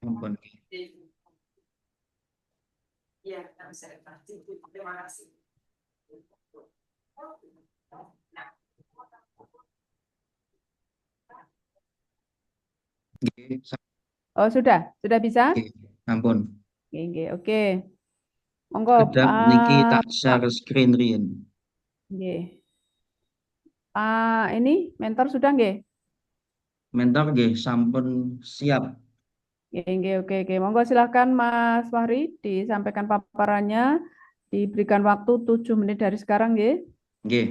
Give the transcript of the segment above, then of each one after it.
Ampun. Nggih, Oh, sudah bisa? nggih, ampun. Oke, oke, oke. Monggo, Kedap niki tak Pak. share screen riyen. Nggih. Pak, ini mentor sudah nggih? Mentor nggih sampun siap. Nggih, nggih, oke, oke. Monggo silahkan Mas Fahri disampaikan paparannya. Diberikan waktu 7 menit dari sekarang, nggih. Nggih.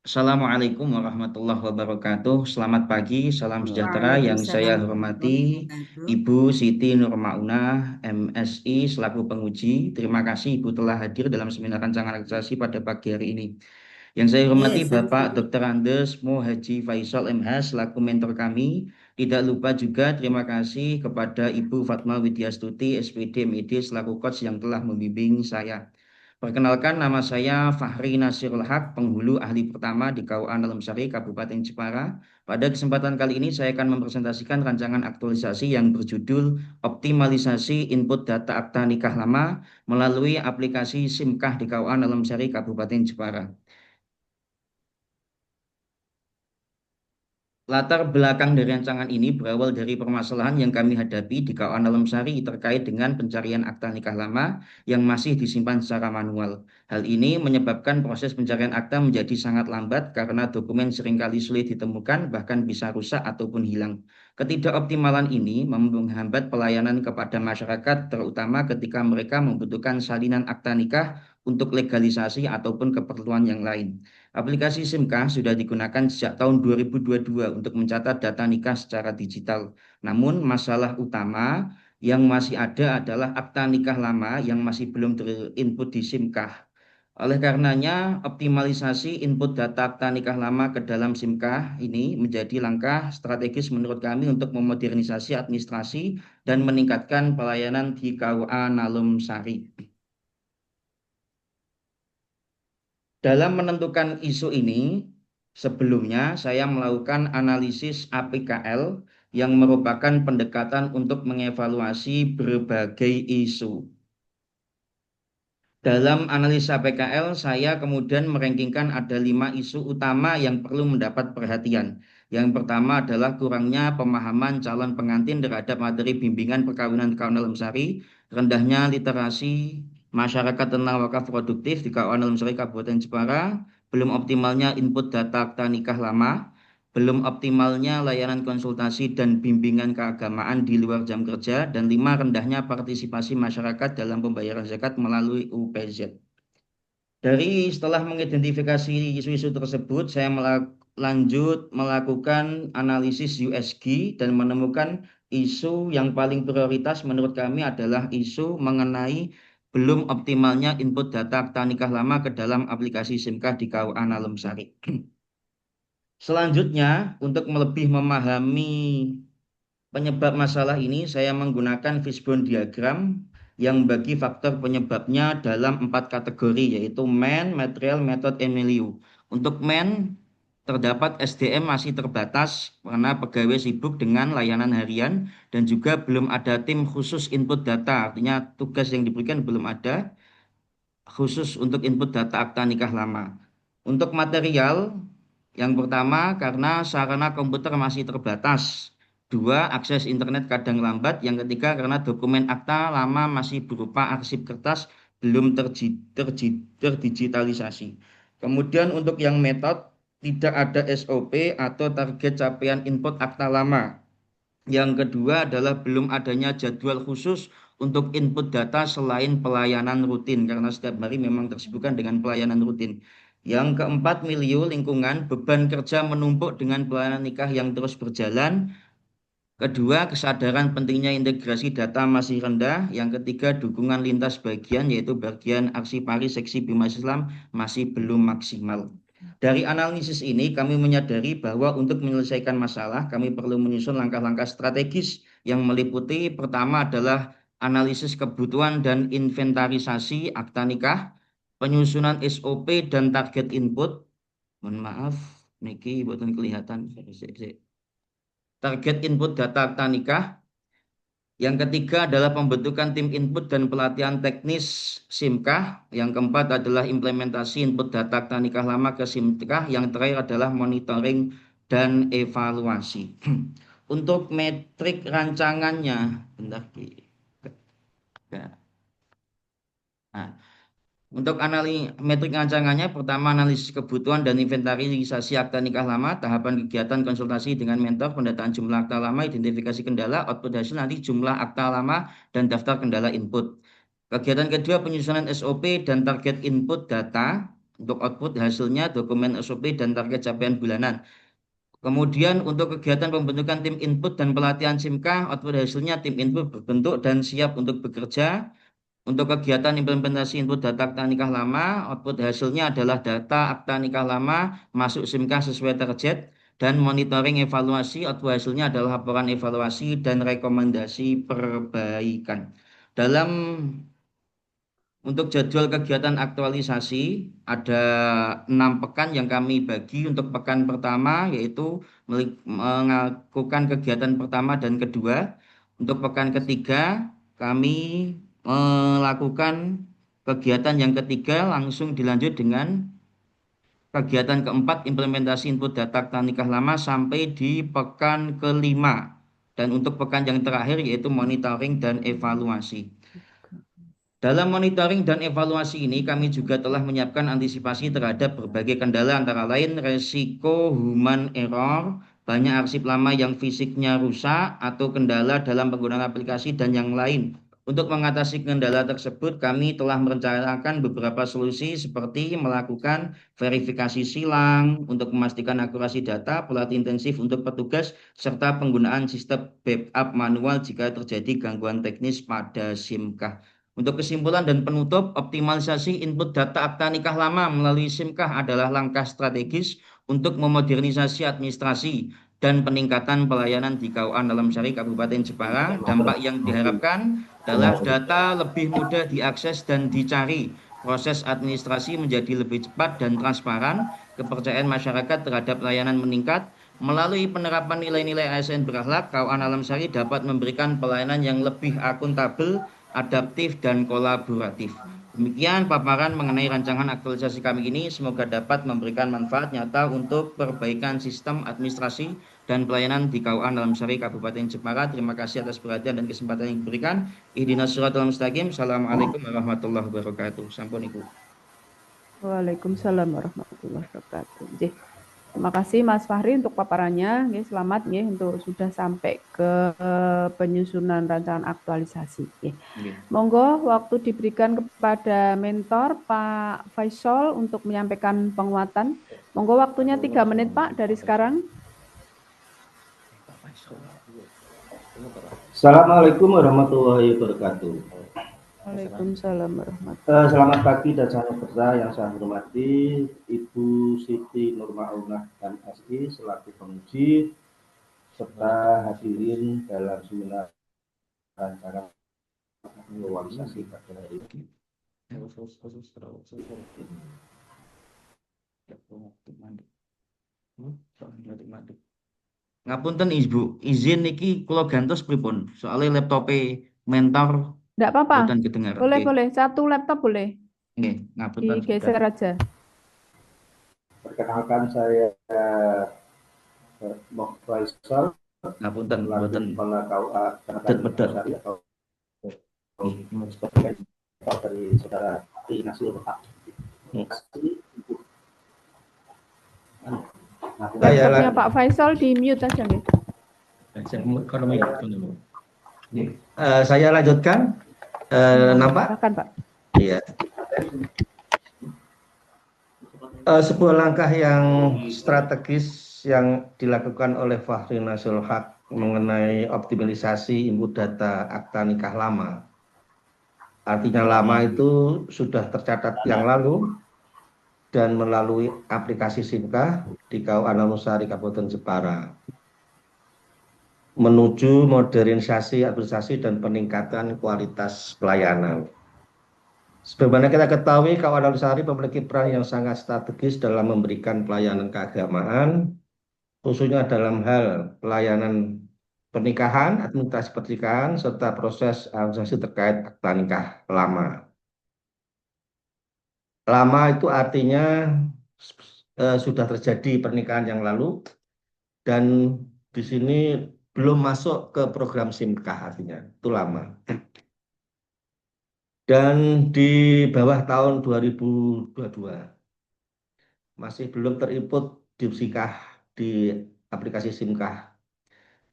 Assalamualaikum warahmatullahi wabarakatuh. Selamat pagi, salam sejahtera yang saya Waalaikumsalam hormati warahmatullahi wabarakatuh. Ibu Siti Nurmaunah, MSI selaku penguji. Terima kasih Ibu telah hadir dalam seminar rancangan legislasi pada pagi hari ini. Yang saya hormati Yes, Bapak sama-sama. Dr. Andes Mo Haji Faisal MH selaku mentor kami. Tidak lupa juga terima kasih kepada Ibu Fatma Widyastuti SPD MED selaku coach yang telah membimbing saya. Perkenalkan nama saya Fahri Nasirul Haq, penghulu ahli pertama di KUA Dalam Sari, Kabupaten Jepara. Pada kesempatan kali ini saya akan mempresentasikan rancangan aktualisasi yang berjudul Optimalisasi Input Data Akta Nikah Lama melalui aplikasi SIMKAH di KUA Dalam Sari, Kabupaten Jepara. Latar belakang dari rancangan ini berawal dari permasalahan yang kami hadapi di KUA Dalam Sari terkait dengan pencarian akta nikah lama yang masih disimpan secara manual. Hal ini menyebabkan proses pencarian akta menjadi sangat lambat karena dokumen seringkali sulit ditemukan, bahkan bisa rusak ataupun hilang. Ketidakoptimalan ini menghambat pelayanan kepada masyarakat, terutama ketika mereka membutuhkan salinan akta nikah untuk legalisasi ataupun keperluan yang lain. Aplikasi SIMKAH sudah digunakan sejak tahun 2022 untuk mencatat data nikah secara digital. Namun masalah utama yang masih ada adalah akta nikah lama yang masih belum terinput di SIMKAH. Oleh karenanya, optimalisasi input data akta nikah lama ke dalam SIMKAH ini menjadi langkah strategis menurut kami untuk memodernisasi administrasi dan meningkatkan pelayanan di KUA Nalum Sari. Dalam menentukan isu ini, sebelumnya saya melakukan analisis APKL yang merupakan pendekatan untuk mengevaluasi berbagai isu. Dalam analisa PKL, saya kemudian meranking ada 5 isu utama yang perlu mendapat perhatian. Yang pertama adalah kurangnya pemahaman calon pengantin terhadap materi bimbingan perkawinan di KUA Dalam Sari, rendahnya literasi masyarakat tentang wakaf produktif di KUA Dalam Sari Kabupaten Jepara, belum optimalnya input data akta nikah lama, belum optimalnya layanan konsultasi dan bimbingan keagamaan di luar jam kerja, dan 5, rendahnya partisipasi masyarakat dalam pembayaran zakat melalui UPZ. Setelah mengidentifikasi isu-isu tersebut, saya lanjut melakukan analisis USG dan menemukan isu yang paling prioritas menurut kami adalah isu mengenai belum optimalnya input data akta nikah lama ke dalam aplikasi SIMKAH di KUA Nalem Sari. Selanjutnya, untuk lebih memahami penyebab masalah ini, saya menggunakan fishbone diagram yang bagi faktor penyebabnya dalam 4 kategori, yaitu man, material, method, and milieu. Untuk man, terdapat SDM masih terbatas karena pegawai sibuk dengan layanan harian dan juga belum ada tim khusus input data, artinya tugas yang diberikan belum ada khusus untuk input data akta nikah lama. Untuk material, yang pertama karena sarana komputer masih terbatas. Dua, akses internet kadang lambat. Yang ketiga karena dokumen akta lama masih berupa arsip kertas belum terdigitalisasi. Kemudian untuk yang metode, tidak ada SOP atau target capaian input akta lama. Yang kedua adalah belum adanya jadwal khusus untuk input data selain pelayanan rutin karena setiap hari memang tersibukkan dengan pelayanan rutin. Yang keempat, milieu lingkungan, beban kerja menumpuk dengan pelayanan nikah yang terus berjalan. Kedua, kesadaran pentingnya integrasi data masih rendah. Yang ketiga, dukungan lintas bagian yaitu bagian arsipari seksi Bimas Islam masih belum maksimal. Dari analisis ini kami menyadari bahwa untuk menyelesaikan masalah kami perlu menyusun langkah-langkah strategis yang meliputi pertama adalah analisis kebutuhan dan inventarisasi akta nikah, penyusunan SOP dan target input. Mohon maaf, niki buatan kelihatan. Target input data akta nikah, Yang ketiga adalah pembentukan tim input dan pelatihan teknis SIMKAH. Yang keempat adalah implementasi input data akta nikah lama ke SIMKAH. Yang terakhir adalah monitoring dan evaluasi. Untuk metrik rancangannya, bentar. Nah, untuk metrik rancangannya, pertama analisis kebutuhan dan inventarisasi akta nikah lama, tahapan kegiatan konsultasi dengan mentor, pendataan jumlah akta lama, identifikasi kendala, output hasil nanti jumlah akta lama dan daftar kendala input. Kegiatan kedua penyusunan SOP dan target input data, untuk output hasilnya dokumen SOP dan target capaian bulanan. Kemudian untuk kegiatan pembentukan tim input dan pelatihan SIMKA, output hasilnya tim input berbentuk dan siap untuk bekerja. Untuk kegiatan implementasi input data akta nikah lama, output hasilnya adalah data akta nikah lama masuk SIMKA sesuai target dan monitoring evaluasi, output hasilnya adalah laporan evaluasi dan rekomendasi perbaikan. Dalam Untuk jadwal kegiatan aktualisasi ada 6 pekan yang kami bagi. Untuk pekan pertama yaitu melakukan kegiatan pertama dan kedua. Untuk pekan ketiga kami melakukan kegiatan yang ketiga langsung dilanjut dengan kegiatan keempat implementasi input data akta nikah lama sampai di pekan kelima. Dan untuk pekan yang terakhir yaitu monitoring dan evaluasi. Dalam monitoring dan evaluasi ini, kami juga telah menyiapkan antisipasi terhadap berbagai kendala antara lain resiko human error, banyak arsip lama yang fisiknya rusak, atau kendala dalam penggunaan aplikasi dan yang lain. Untuk mengatasi kendala tersebut, kami telah merencanakan beberapa solusi seperti melakukan verifikasi silang untuk memastikan akurasi data, pelatih intensif untuk petugas, serta penggunaan sistem backup manual jika terjadi gangguan teknis pada SIMKA. Untuk kesimpulan dan penutup, optimalisasi input data akta nikah lama melalui SIMKAH adalah langkah strategis untuk memodernisasi administrasi dan peningkatan pelayanan di KUA Dalam Sari Kabupaten Jepara. Dampak yang diharapkan adalah data lebih mudah diakses dan dicari, proses administrasi menjadi lebih cepat dan transparan, kepercayaan masyarakat terhadap layanan meningkat. Melalui penerapan nilai-nilai ASN berakhlak, KUA Dalam Sari dapat memberikan pelayanan yang lebih akuntabel, adaptif, dan kolaboratif. Demikian paparan mengenai rancangan aktualisasi kami ini. Semoga dapat memberikan manfaat nyata untuk perbaikan sistem administrasi dan pelayanan di KUA Dalam Sari Kabupaten Jepara. Terima kasih atas perhatian dan kesempatan yang diberikan. Ihdinas siratal mustaqim. Assalamualaikum warahmatullahi wabarakatuh. Sampun Ibu. Waalaikumsalam warahmatullahi wabarakatuh. Nggih. Terima kasih Mas Fahri untuk paparannya. Nggih, selamat nggih untuk sudah sampai ke penyusunan rancangan aktualisasi. Nggih. Monggo waktu diberikan kepada mentor Pak Faisal untuk menyampaikan penguatan. Monggo waktunya 3 menit Pak dari sekarang. Assalamualaikum warahmatullahi wabarakatuh. Waalaikumsalam warahmatullahi wabarakatuh. Selamat pagi dan salam sejahtera yang saya hormati Ibu Siti Nurmaunah MSI selaku penguji serta hadirin dalam seminar rancangan aktualisasi pada hari ini. Ngapunten Ibu, izin niki kula gantos pripun? Soalnya laptope mentor Enggak apa-apa. boten kedengar. Boleh, Oke. boleh. Satu laptop boleh. Nggih, ngapunten. Digeser aja. Perkenalkan saya Pak Faisal, Ngapunten, boten. Kepala KUA Pedet. atau dari saudara Nasir Pak. Laptopnya Pak Faisal di mute aja nih. Saya lanjutkan. Nampak? Silakan Pak. Iya. Sebuah langkah yang strategis yang dilakukan oleh Fahri Nasul Haq mengenai optimalisasi input data akta nikah lama. Artinya lama itu sudah tercatat yang lalu dan melalui aplikasi SIMKA di KUA Namusari Kabupaten Jepara menuju modernisasi administrasi dan peningkatan kualitas pelayanan. Sebagaimana kita ketahui, KUA Namusari memiliki peran yang sangat strategis dalam memberikan pelayanan keagamaan, khususnya dalam hal pelayanan pernikahan, administrasi pernikahan, serta proses administrasi terkait akta nikah lama. Lama itu artinya sudah terjadi pernikahan yang lalu dan di sini belum masuk ke program SIMKAH artinya itu lama. Dan di bawah tahun 2022 masih belum terinput di SIKAH di aplikasi SIMKAH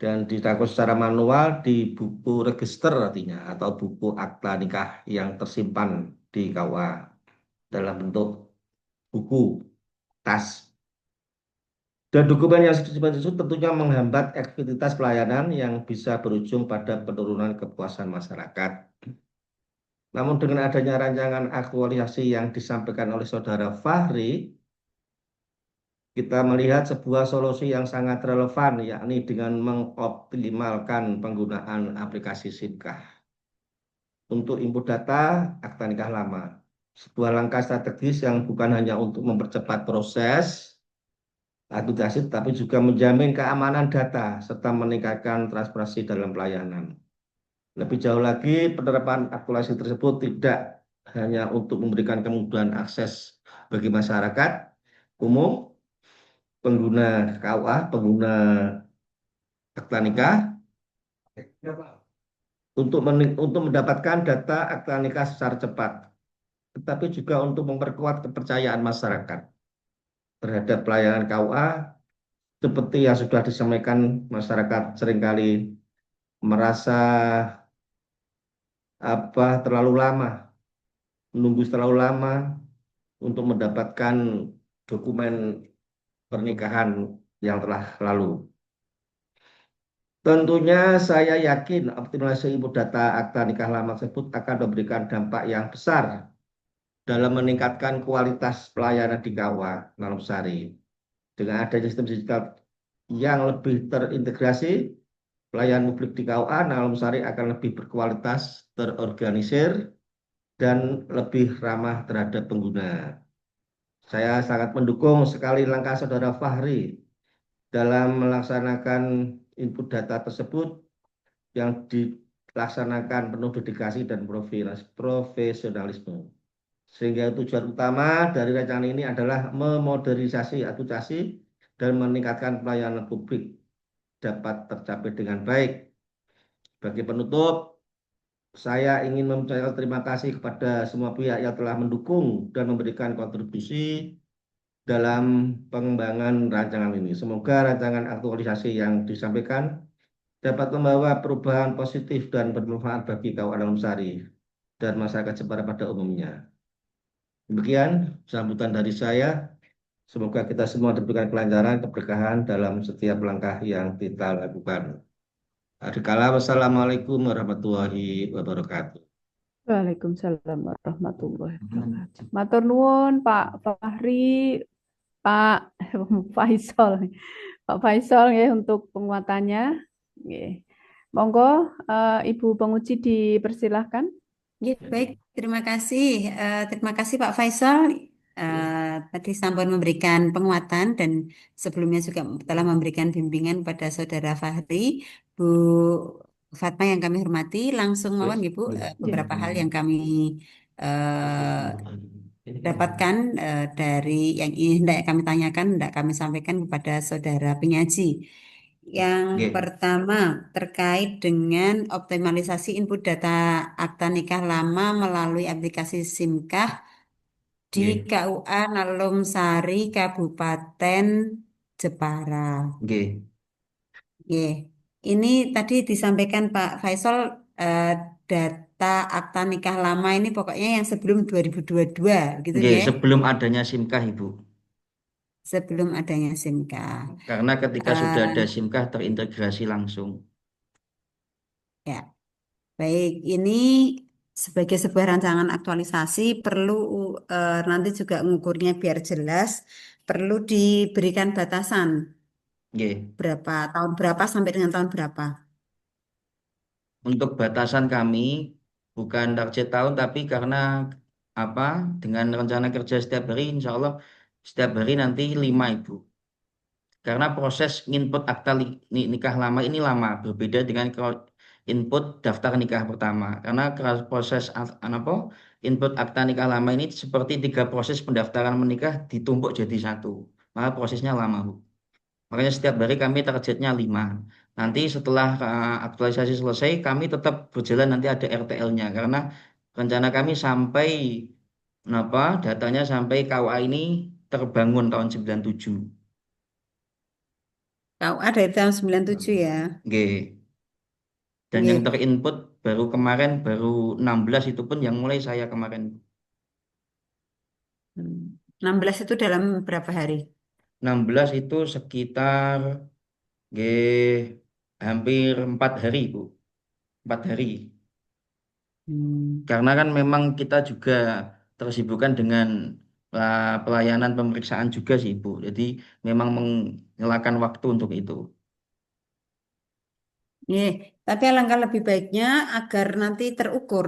dan dilakukan secara manual di buku register artinya atau buku akta nikah yang tersimpan di KUA dalam bentuk buku tas. Dan dokumen yang seperti itu tentunya menghambat aktivitas pelayanan yang bisa berujung pada penurunan kepuasan masyarakat. Namun dengan adanya rancangan aktualisasi yang disampaikan oleh Saudara Fahri, kita melihat sebuah solusi yang sangat relevan, yakni dengan mengoptimalkan penggunaan aplikasi SIMKAH untuk input data akta nikah lama. Sebuah langkah strategis yang bukan hanya untuk mempercepat proses administrasi, tapi juga menjamin keamanan data serta meningkatkan transparansi dalam pelayanan. Lebih jauh lagi, penerapan aktualisasi tersebut tidak hanya untuk memberikan kemudahan akses bagi masyarakat umum, pengguna KUA, pengguna akta nikah, untuk mendapatkan data akta nikah secara cepat, tetapi juga untuk memperkuat kepercayaan masyarakat terhadap pelayanan KUA, seperti yang sudah disampaikan masyarakat seringkali merasa terlalu lama, menunggu terlalu lama untuk mendapatkan dokumen pernikahan yang telah lalu. Tentunya saya yakin optimalisasi input data akta nikah lama tersebut akan memberikan dampak yang besar dalam meningkatkan kualitas pelayanan di KUA Nalam Sari. Dengan adanya sistem digital yang lebih terintegrasi, pelayanan publik di KUA Nalam Sari akan lebih berkualitas, terorganisir, dan lebih ramah terhadap pengguna. Saya sangat mendukung sekali langkah Saudara Fahri dalam melaksanakan input data tersebut yang dilaksanakan penuh dedikasi dan profesionalisme. Sehingga tujuan utama dari rancangan ini adalah memodernisasi administrasi dan meningkatkan pelayanan publik dapat tercapai dengan baik. Bagi penutup, saya ingin mengucapkan terima kasih kepada semua pihak yang telah mendukung dan memberikan kontribusi dalam pengembangan rancangan ini. Semoga rancangan aktualisasi yang disampaikan dapat membawa perubahan positif dan bermanfaat bagi kawan Alam Sari dan masyarakat Jepara pada umumnya. Demikian sambutan dari saya. Semoga kita semua diberikan kelancaran, keberkahan dalam setiap langkah yang kita lakukan. Wassalamualaikum warahmatullahi wabarakatuh. Waalaikumsalam warahmatullahi wabarakatuh. Matur nuwun Pak Fahri, Pak Faisal. Pak Faisal ya untuk penguatannya. Nggih. Monggo Ibu penguji dipersilahkan. Ya, baik, terima kasih Pak Faisal. Tadi sampun memberikan penguatan dan sebelumnya juga telah memberikan bimbingan pada Saudara Fahri, Bu Fatma yang kami hormati. Langsung mawon Ibu, beberapa hal yang kami eh, dapatkan dari yang ini hendak kami tanyakan, hendak kami sampaikan kepada Saudara penyaji. Yang pertama terkait dengan optimalisasi input data akta nikah lama melalui aplikasi SIMKAH di KUA Nalum Sari, Kabupaten Jepara. Ini tadi disampaikan Pak Faisal, data akta nikah lama ini pokoknya yang sebelum 2022, gitu ya? Sebelum adanya SIMKAH, Ibu. Sebelum adanya SIMKAH. Karena ketika sudah ada SIMKAH terintegrasi langsung. Ya, baik. Ini sebagai sebuah rancangan aktualisasi perlu nanti juga mengukurnya biar jelas, perlu diberikan batasan berapa tahun berapa sampai dengan tahun berapa. Untuk batasan kami bukan target tahun, tapi karena dengan rencana kerja setiap hari, insya Allah setiap hari nanti 5 Ibu. karena proses input akta nikah lama ini lama, berbeda dengan input daftar nikah pertama. Karena proses apa input akta nikah lama ini seperti tiga proses pendaftaran menikah ditumpuk jadi satu, maka prosesnya lama, Bu. Makanya setiap hari kami targetnya 5. Nanti setelah aktualisasi selesai, kami tetap berjalan, nanti ada RTL-nya. Karena rencana kami sampai datanya sampai KUA ini terbangun tahun 97. KUA dari tahun 97 ya. Oke. Dan yang Nggih. terinput baru kemarin, baru 16 itu pun yang mulai saya kemarin. 16 itu dalam berapa hari? 16 itu sekitar hampir 4 hari, Bu. 4 hari. Hmm. Karena kan memang kita juga tersibukkan dengan pelayanan pemeriksaan juga sih, Bu. Jadi memang menyelakan waktu untuk itu. Nggih. Tapi alangkah lebih baiknya agar nanti terukur.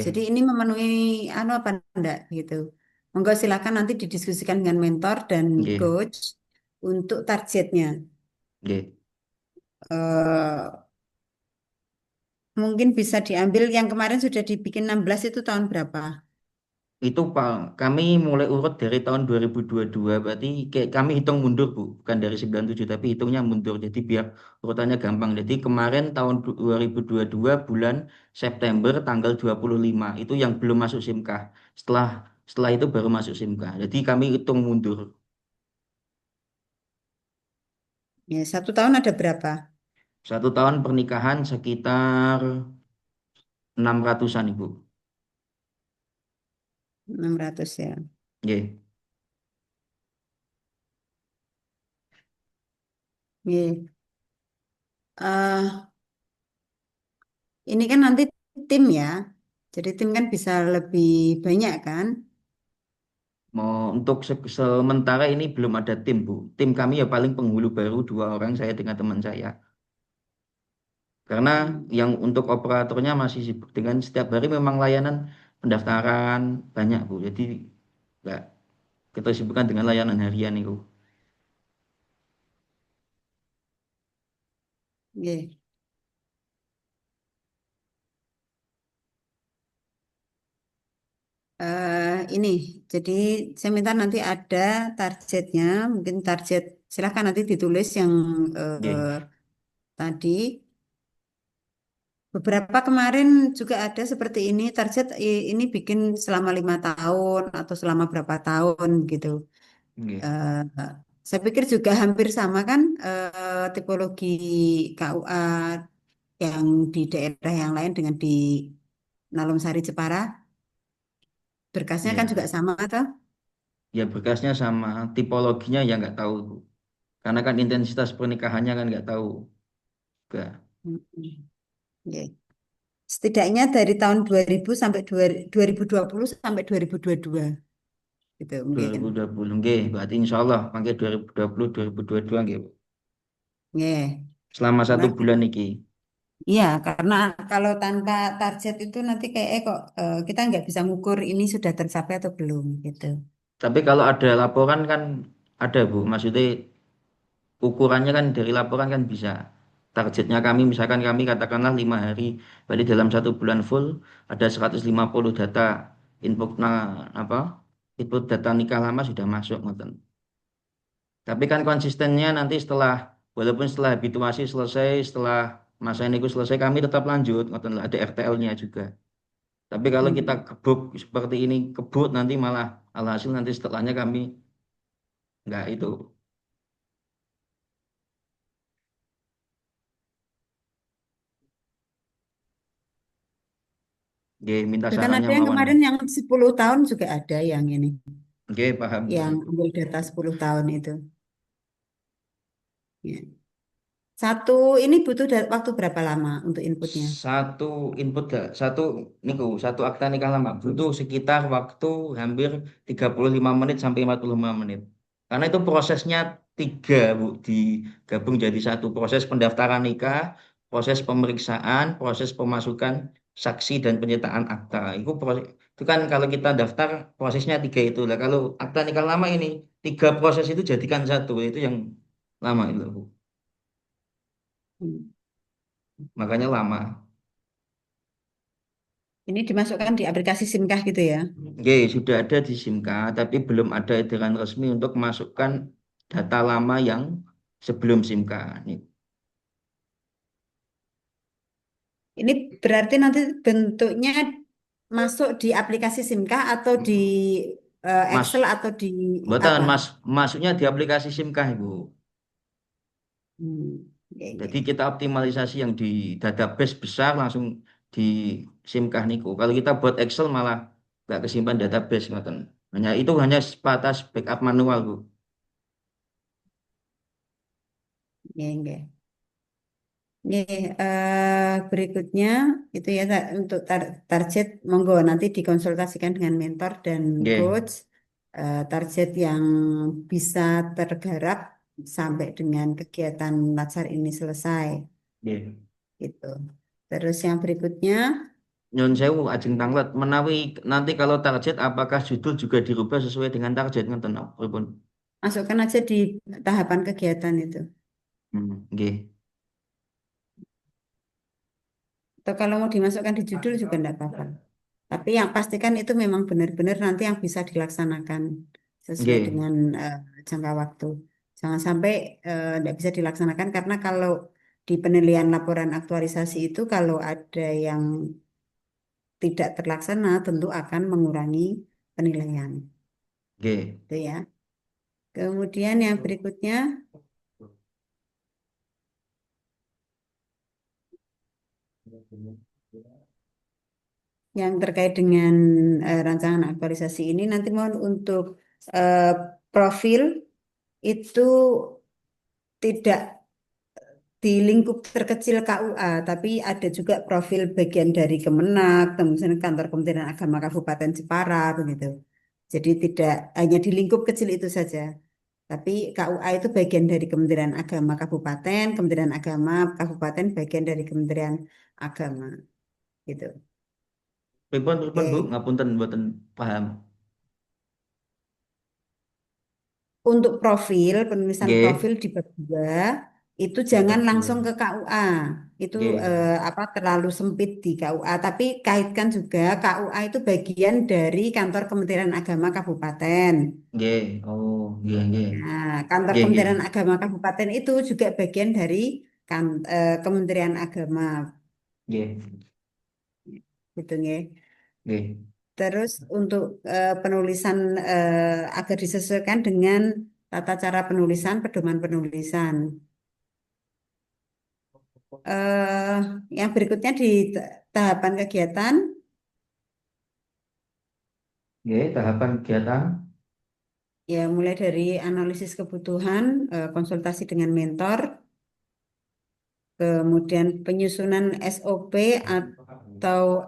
Jadi Oke, ini memenuhi anu apa enggak gitu. Monggo silakan nanti didiskusikan dengan mentor dan oke, coach untuk targetnya. oke. Eh, mungkin bisa diambil yang kemarin sudah dibikin 16 itu tahun berapa? Itu Pak, kami mulai urut dari tahun 2022, berarti kayak kami hitung mundur, Bu. Bukan dari 97, tapi hitungnya mundur. Jadi biar urutannya gampang. Jadi kemarin tahun 2022 bulan September tanggal 25 itu yang belum masuk SIMKA. Setelah setelah itu baru masuk SIMKA. Jadi kami hitung mundur. Ya, 1 tahun ada berapa? 1 tahun pernikahan sekitar 600-an, Ibu. 600 ya. Oke, Iya. Ini kan nanti tim ya. Jadi tim kan bisa lebih banyak kan? mau untuk sementara ini belum ada tim, Bu. Tim kami ya paling penghulu baru 2 orang, saya dengan teman saya. Karena Hmm. yang untuk operatornya masih sibuk dengan setiap hari memang layanan pendaftaran banyak, Bu. Jadi nggak kita sibukkan dengan layanan harian itu. Iya. Ini, jadi saya minta nanti ada targetnya, mungkin target silahkan nanti ditulis yang Oke, tadi. Beberapa kemarin juga ada seperti ini, target ini bikin selama 5 tahun atau selama berapa tahun gitu. oke. Eh, saya pikir juga hampir sama kan tipologi KUA yang di daerah yang lain dengan di Nalomsari Jepara, berkasnya kan juga Ya, sama atau? ya berkasnya sama, tipologinya ya nggak tahu, Bu. Karena kan intensitas pernikahannya kan nggak tahu. Enggak. Oke. Setidaknya dari tahun 2000 sampai 2020 sampai 2022 gitu mungkin. 2020, oke. Berarti insya Allah pakai 2020, 2022, oke, Bu. Nggih. Selama Karena 1 bulan iki. iya, karena kalau tanpa target itu nanti kayak kok kita nggak bisa ngukur ini sudah tercapai atau belum gitu. Tapi kalau ada laporan kan ada, Bu. Maksudnya ukurannya kan dari laporan kan bisa. Targetnya kami misalkan kami katakanlah 5 hari, berarti dalam 1 bulan full ada 150 data input apa input data nikah lama sudah masuk, ngoten. Tapi kan konsistennya nanti setelah, walaupun setelah habituasi selesai, setelah masa ini selesai, kami tetap lanjut, ngoten lah, ada RTL-nya juga. Tapi kalau kita Hmm. kebuk seperti ini, kebut nanti malah alhasil nanti setelahnya kami nggak itu. Oke, minta Bahkan sarannya ada yang mawon. kemarin yang 10 tahun juga ada yang ini, Oke, paham kalau yang itu. ambil data 10 tahun itu. Ya. Satu ini butuh waktu berapa lama untuk inputnya? Satu input satu akta nikah lama butuh sekitar waktu hampir 35 menit sampai 45 menit. Karena itu prosesnya tiga, Bu, digabung jadi satu. Proses pendaftaran nikah, proses pemeriksaan, proses pemasukan saksi dan penyetaan akta. Itu kan kalau kita daftar prosesnya tiga itu lah. Kalau akta nikah lama ini tiga proses itu jadikan satu. Itu yang Lama itu, Bu. Hmm. Makanya lama. Ini dimasukkan di aplikasi SIMKAH gitu ya. Oke, sudah ada di SIMKA, tapi belum ada edaran resmi untuk masukkan data lama yang sebelum SIMKA. Nih. Ini berarti nanti bentuknya masuk di aplikasi SIMKAH atau di Excel Mas, atau di Buatan apa? masuknya di aplikasi SIMKA, Ibu. Ya, Jadi ya. kita optimalisasi yang di database besar langsung di SIMKA niku. Kalau kita buat Excel malah nggak kesimpan database, ngoten. Itu hanya sebatas backup manual, Bu. Ya, ya. Ini berikutnya itu ya untuk target monggo nanti dikonsultasikan dengan mentor dan Oke, coach. Target yang bisa tergarap sampai dengan kegiatan latsar ini selesai oke. gitu. Terus yang berikutnya Nyon sewu ajeng tanglet menawi nanti kalau target apakah judul juga dirubah sesuai dengan target ngoten pripun? masukkan aja di tahapan kegiatan itu. Nggih. Atau kalau mau dimasukkan di judul juga enggak apa-apa. Tapi yang pastikan itu memang benar-benar nanti yang bisa dilaksanakan sesuai Nggih. dengan jangka waktu. Jangan sampai tidak bisa dilaksanakan karena kalau di penilaian laporan aktualisasi itu kalau ada yang tidak terlaksana tentu akan mengurangi penilaian. Nggih. Itu ya. Kemudian yang berikutnya yang terkait dengan rancangan aktualisasi ini nanti mohon untuk eh, profil itu tidak di lingkup terkecil KUA, tapi ada juga profil bagian dari Kemenak, misalnya kantor Kementerian Agama Kabupaten Jepara, begitu. Jadi tidak hanya di lingkup kecil itu saja, tapi KUA itu bagian dari Kementerian Agama Kabupaten, Kementerian Agama Kabupaten bagian dari Kementerian Agama, gitu. Pripun pripun Bu, Oke. ngapunten mboten paham. Untuk profil, penulisan profil Nggih. dibagi dua, itu jangan Dibagi. langsung ke KUA. Itu Nggih. apa terlalu sempit di KUA, tapi kaitkan juga KUA itu bagian dari kantor Kementerian Agama Kabupaten. Nggih. Oh, nggih nggih. Nah, kantor Nggih nggih. Kementerian Agama Kabupaten itu juga bagian dari Kementerian Agama, Nggih. gitu ya. Nggih. Terus untuk penulisan agar disesuaikan dengan tata cara penulisan, pedoman penulisan. eh yang berikutnya di tahapan kegiatan Nggih, tahapan kegiatan. ya mulai dari analisis kebutuhan, konsultasi dengan mentor, kemudian penyusunan SOP atau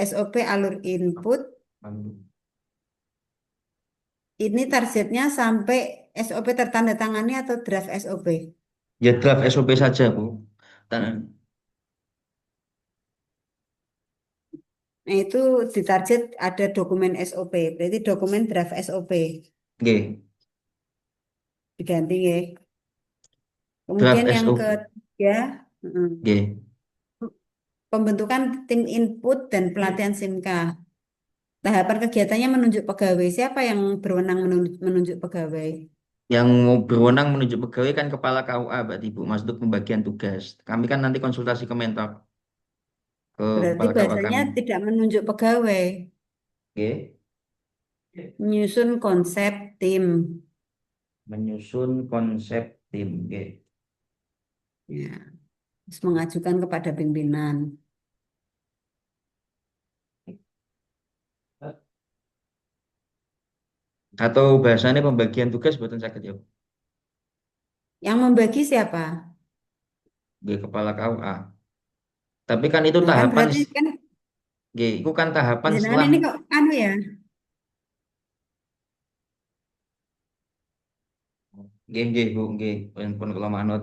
SOP alur input. Ini targetnya sampai SOP tertandatangani atau draft SOP. Ya draft SOP saja, Bu. Nah, itu ditarget ada dokumen SOP, berarti dokumen draft SOP Nggih. diganti ya. Draft Kemudian yang SOP. ketiga, Nggih. pembentukan tim input dan pelatihan SIMK. Tahapan kegiatannya menunjuk pegawai. Siapa yang berwenang menunjuk pegawai? Yang mau berwenang menunjuk pegawai kan kepala KUA, Mbak Ibu, Mas, untuk pembagian tugas. Kami kan nanti konsultasi ke mentor, ke Berarti kepala KUA bahasanya kami. tidak menunjuk pegawai, Oke. menyusun konsep tim. Menyusun konsep tim. Oke. Ya, terus mengajukan kepada pimpinan. Atau bahasanya pembagian tugas buatan sakit ya. Yang membagi siapa? Oke, kepala KUA. Tapi kan itu Nah, kan tahapan, berarti kan oke, itu kan tahapan jenengan setelah, ini kok anu ya, oke, oke, Bu, oke, pun kalau manut.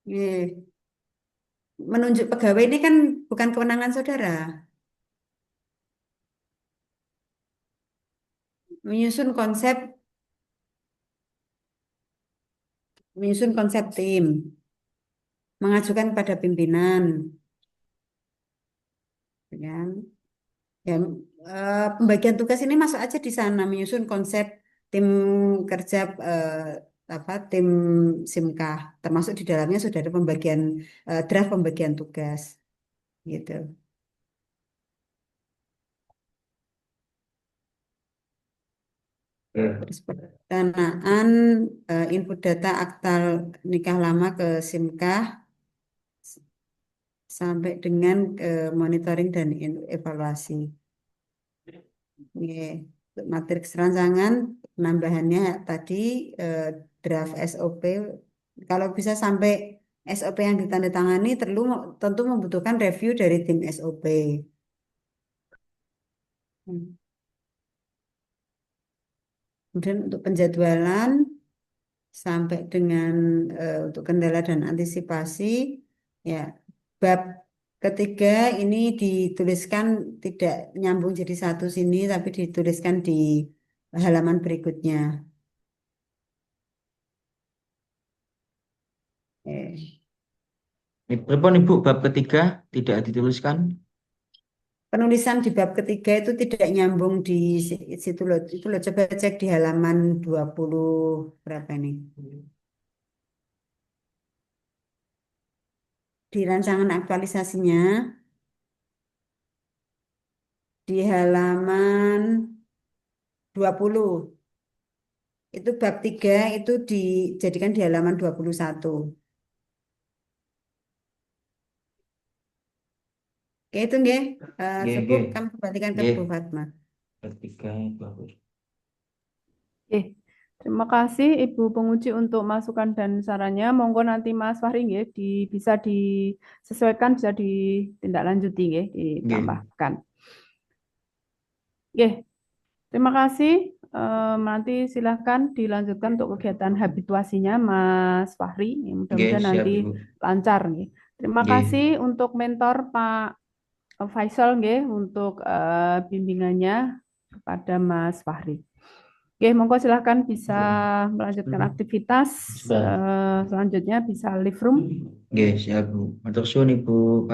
eh, menunjuk pegawai ini kan bukan kewenangan saudara. Menyusun konsep menyusun konsep tim, mengajukan pada pimpinan, ya kan? Ya, pembagian tugas ini masuk aja di sana, menyusun konsep tim kerja tim SIMKAH, termasuk di dalamnya sudah ada pembagian draft pembagian tugas, gitu. Terus perencanaan input data akta nikah lama ke SIMKAH sampai dengan monitoring dan evaluasi. Oke. Untuk materi keserancangan penambahannya tadi draft SOP. Kalau bisa sampai SOP yang ditandatangani tentu membutuhkan review dari tim SOP. Kemudian untuk penjadwalan sampai dengan untuk kendala dan antisipasi, ya bab ketiga ini dituliskan tidak nyambung jadi satu sini, tapi dituliskan di halaman berikutnya. Pripun Ibu bab ketiga tidak dituliskan? Penulisan di bab ketiga itu tidak nyambung di situ loh. Itu loh, coba cek di halaman 20 berapa ini. Di rancangan aktualisasinya di halaman 20 itu bab 3 itu dijadikan di halaman 21. Oke, itu nggih. Nggih, Cukup nggih. kami kembalikan ke Nggih. Bu Fatma. Ketiga bagus. Oke, terima kasih Ibu penguji untuk masukan dan sarannya. Monggo nanti Mas Fahri nggih bisa disesuaikan, bisa ditindaklanjuti nggih, ditambahkan. Oke, terima kasih. Nanti silahkan dilanjutkan untuk kegiatan habituasinya Mas Fahri. Mudah-mudahan Nggih, siap, nanti Ibu. lancar nggih. Terima Nggih. kasih untuk mentor Pak Faisal nggih untuk bimbingannya kepada Mas Fahri. Oke, monggo silahkan bisa melanjutkan aktivitas. Selanjutnya bisa live room. Nggih, siap, Bu. Matur suwun, Ibu.